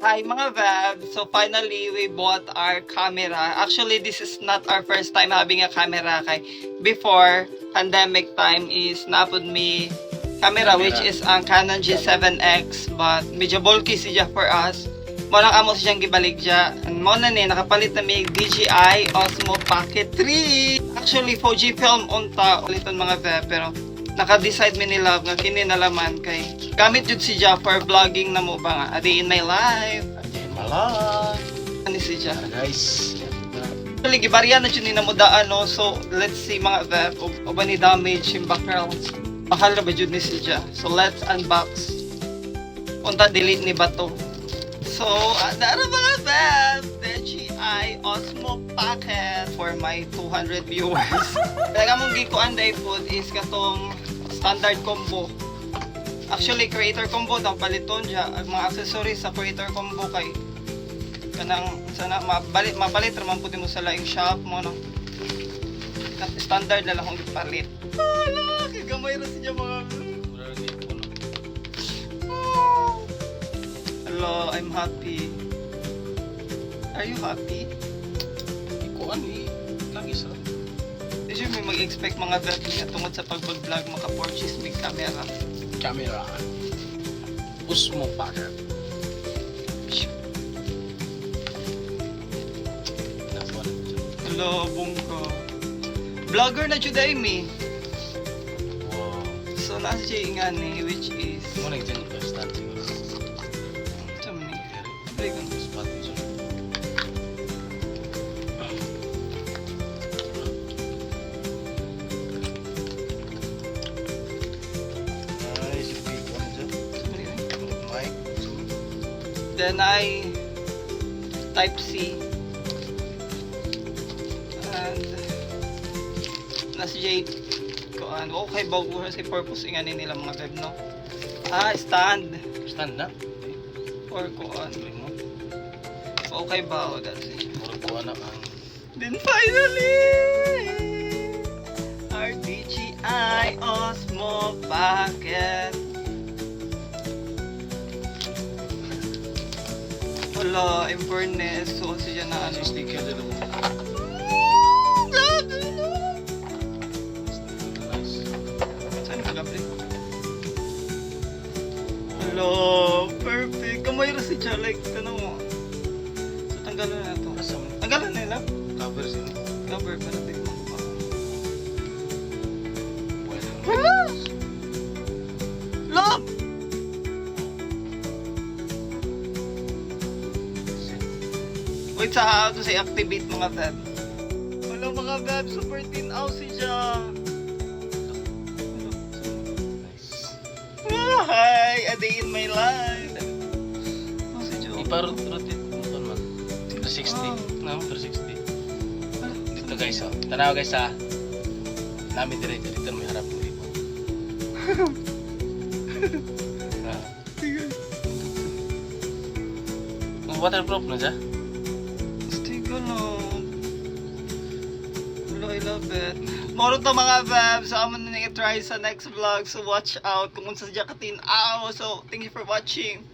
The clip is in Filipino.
Hi mga Vabs! So finally, we bought our camera. Actually, this is not our first time having a camera. Kay before, pandemic time is napod me camera which is ang Canon G7X but medyo bulky siya for us. Muna kamo siyang gibalig siya. And mo na ni, nakapalit na may DJI Osmo Pocket 3. Actually, Fuji film unta ulitan mga Vab pero naka-decide mi ni Love nga kini nalaman kay gamit jud si Ja for vlogging na mo ba nga a day in my life. Malay. Ani si Ja. Guys. Actually, gibarya na jud ni namo daan no. So, let's see mga Vab o ba ni damage yung background. Mahal na ba jud ni si Ja. So, let's unbox. Unta delete ni bato. So, dara mga Vab, DJI Osmo Pocket for my 200 viewers. Talaga mong gikuan day food is katong standard combo. Actually, creator combo daw paliton siya. Ang mga accessories sa creator combo kay kanang sana mapalit raman pud mo sa laing shop mo no. Standard na lang kung gipalit. Hala, kagamay ra siya mga. Hello, I'm happy. Are you happy? Ikuan lagi sa Di may mag-expect mga vlog niya tungod sa pag-vlog maka-purchase may camera. camera. Osmo Pocket. Hello, bungko. Vlogger na juday mi. Wow. So, nasa siya ingani which is... Mo nang dyan ka stand siguro. Ito mo ni. Very good spot dito. Nice big one dyan. Mic. Then I type C. And nasa J kuan okay ba sa purpose ingani nila mga web no. Stand Stand na. or kuan. Balik mo. Okay ba o that's it. Murag ko anak ang Then finally, our DJI Osmo Pocket. Wala, in fairness, so siya na ano. sticker dito mo. Nice. Saan ka gabi? Hello, perfect. Kamay ra si siya, like, ano mo. So, tanggalan na ito. Asa mo? Tanggalan na lang. Cover sila. Cover, para tignan mo ba? Pwede na. Hala! Love! Wait sa how to say activate mga beb. Wala mga beb, super tinaw si Ja. Hi, a day in my life. Oh, si Jo. Iparot-rotate mo kan man. 360. No, 360. Dito guys, oh. Tanaw guys ha. Namin diretso dito may harap mo dito. Waterproof na siya. Stick lang. Hello, I love it. Moro to mga babs. So, I'm gonna try sa next vlog. So, watch out kung unsa siya katinaw. So, thank you for watching.